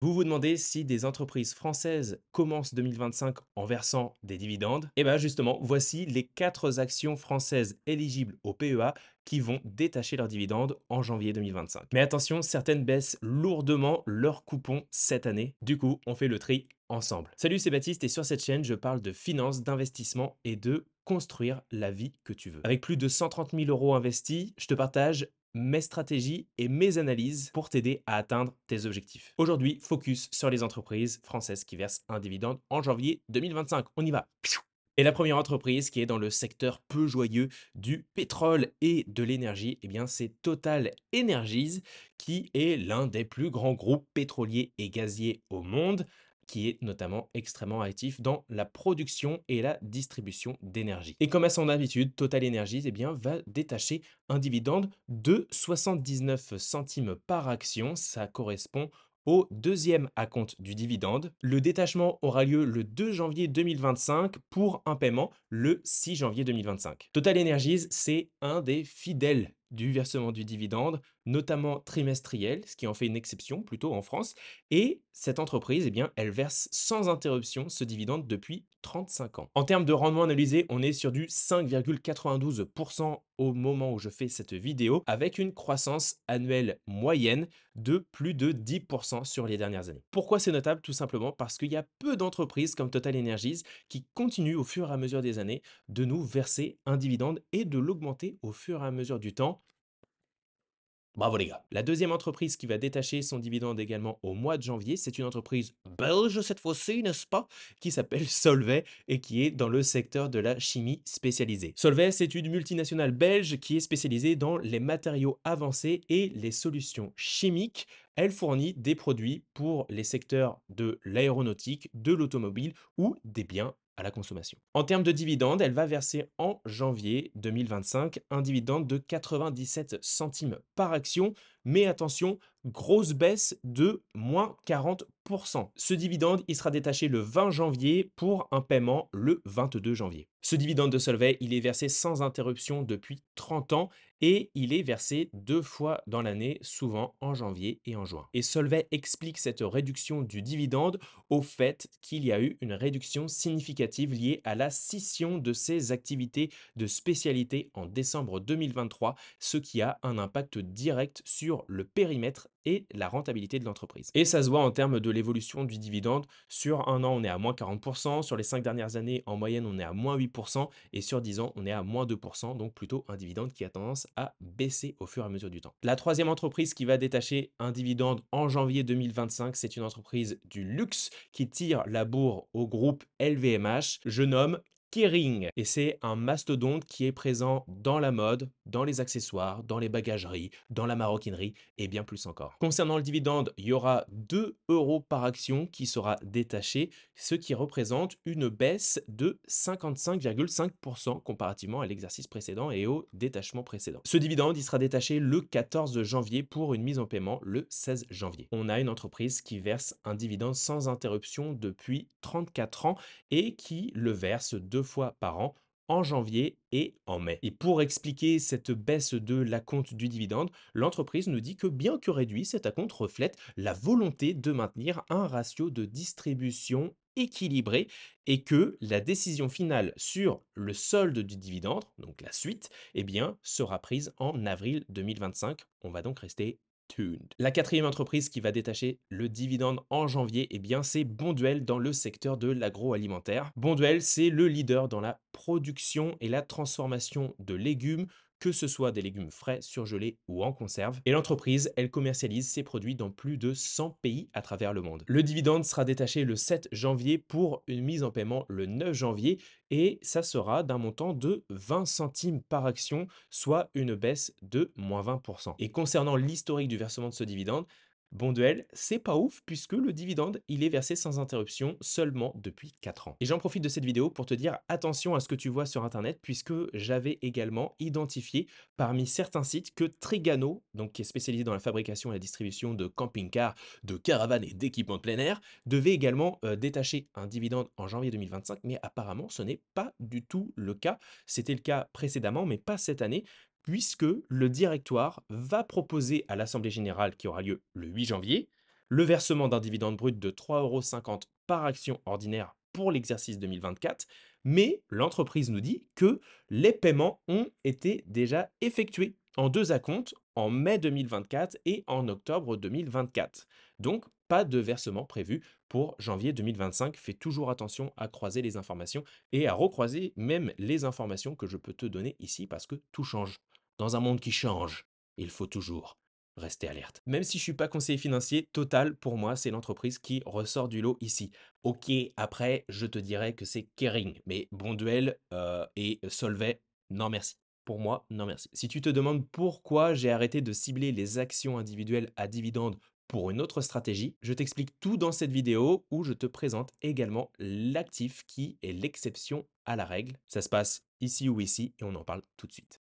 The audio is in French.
Vous vous demandez si des entreprises françaises commencent 2025 en versant des dividendes? Eh bien justement, voici les 4 actions françaises éligibles au PEA qui vont détacher leurs dividendes en janvier 2025. Mais attention, certaines baissent lourdement leurs coupons cette année. Du coup, on fait le tri ensemble. Salut, c'est Baptiste et sur cette chaîne, je parle de finance, d'investissement et de construire la vie que tu veux. Avec plus de 130 000 euros investis, je te partage mes stratégies et mes analyses pour t'aider à atteindre tes objectifs. Aujourd'hui, focus sur les entreprises françaises qui versent un dividende en janvier 2025. On y va. Et la première entreprise qui est dans le secteur peu joyeux du pétrole et de l'énergie, eh bien c'est Total Energies qui est l'un des plus grands groupes pétroliers et gaziers au monde, qui est notamment extrêmement actif dans la production et la distribution d'énergie. Et comme à son habitude, Total Energies eh bien, va détacher un dividende de 79 centimes par action. Ça correspond au deuxième acompte du dividende. Le détachement aura lieu le 2 janvier 2025 pour un paiement le 6 janvier 2025. Total Energies, c'est un des fidèles du versement du dividende, notamment trimestriel, ce qui en fait une exception plutôt en France. Et cette entreprise, eh bien, elle verse sans interruption ce dividende depuis 35 ans. En termes de rendement analysé, on est sur du 5,92% au moment où je fais cette vidéo, avec une croissance annuelle moyenne de plus de 10% sur les dernières années. Pourquoi c'est notable? Tout simplement parce qu'il y a peu d'entreprises comme Total Energies qui continuent au fur et à mesure des années de nous verser un dividende et de l'augmenter au fur et à mesure du temps. Bravo les gars. La deuxième entreprise qui va détacher son dividende également au mois de janvier, c'est une entreprise belge cette fois-ci, n'est-ce pas? Qui s'appelle Solvay et qui est dans le secteur de la chimie spécialisée. Solvay, c'est une multinationale belge qui est spécialisée dans les matériaux avancés et les solutions chimiques. Elle fournit des produits pour les secteurs de l'aéronautique, de l'automobile ou des biens à la consommation. En termes de dividendes, elle va verser en janvier 2025 un dividende de 97 centimes par action, mais attention, grosse baisse de moins 40%. Ce dividende, il sera détaché le 20 janvier pour un paiement le 22 janvier. Ce dividende de Solvay, il est versé sans interruption depuis 30 ans et il est versé 2 fois dans l'année, souvent en janvier et en juin. Et Solvay explique cette réduction du dividende au fait qu'il y a eu une réduction significative liée à la scission de ses activités de spécialité en décembre 2023, ce qui a un impact direct sur le périmètre et la rentabilité de l'entreprise. Et ça se voit en termes de l'évolution du dividende. Sur un an, on est à moins 40%, sur les 5 dernières années, en moyenne, on est à moins 8%, et sur 10 ans, on est à moins 2%, donc plutôt un dividende qui a tendance à baisser au fur et à mesure du temps. La troisième entreprise qui va détacher un dividende en janvier 2025, c'est une entreprise du luxe qui tire la bourre au groupe LVMH. Je nomme Kering. Et c'est un mastodonte qui est présent dans la mode, dans les accessoires, dans les bagageries, dans la maroquinerie et bien plus encore. Concernant le dividende, il y aura 2 euros par action qui sera détaché, ce qui représente une baisse de 55,5% comparativement à l'exercice précédent et au détachement précédent. Ce dividende, il sera détaché le 14 janvier pour une mise en paiement le 16 janvier. On a une entreprise qui verse un dividende sans interruption depuis 34 ans et qui le verse 2 fois par an en janvier et en mai. Et pour expliquer cette baisse de l'acompte du dividende, l'entreprise nous dit que bien que réduit, cet acompte reflète la volonté de maintenir un ratio de distribution équilibré et que la décision finale sur le solde du dividende, donc la suite, eh bien, sera prise en avril 2025. On va donc rester tuned. La quatrième entreprise qui va détacher le dividende en janvier, eh bien, c'est Bonduelle dans le secteur de l'agroalimentaire. Bonduelle, c'est le leader dans la production et la transformation de légumes, que ce soit des légumes frais, surgelés ou en conserve. Et l'entreprise, elle commercialise ses produits dans plus de 100 pays à travers le monde. Le dividende sera détaché le 7 janvier pour une mise en paiement le 9 janvier et ça sera d'un montant de 20 centimes par action, soit une baisse de moins 20%. Et concernant l'historique du versement de ce dividende, Bonduelle, c'est pas ouf puisque le dividende, il est versé sans interruption seulement depuis 4 ans. Et j'en profite de cette vidéo pour te dire attention à ce que tu vois sur internet puisque j'avais également identifié parmi certains sites que Trigano, donc qui est spécialisé dans la fabrication et la distribution de camping-cars, de caravanes et d'équipements de plein air, devait également détacher un dividende en janvier 2025, mais apparemment ce n'est pas du tout le cas. C'était le cas précédemment, mais pas cette année, puisque le directoire va proposer à l'Assemblée générale qui aura lieu le 8 janvier le versement d'un dividende brut de 3,50 € par action ordinaire pour l'exercice 2024, mais l'entreprise nous dit que les paiements ont été déjà effectués en deux acomptes en mai 2024 et en octobre 2024. Donc, pas de versement prévu pour janvier 2025. Fais toujours attention à croiser les informations et à recroiser même les informations que je peux te donner ici parce que tout change. Dans un monde qui change, il faut toujours rester alerte. Même si je suis pas conseiller financier, Total, pour moi, c'est l'entreprise qui ressort du lot ici. Ok, après, je te dirais que c'est Kering, mais Bonduel et Solvay, non merci. Pour moi, non merci. Si tu te demandes pourquoi j'ai arrêté de cibler les actions individuelles à dividendes pour une autre stratégie, je t'explique tout dans cette vidéo où je te présente également l'actif qui est l'exception à la règle. Ça se passe ici ou ici et on en parle tout de suite.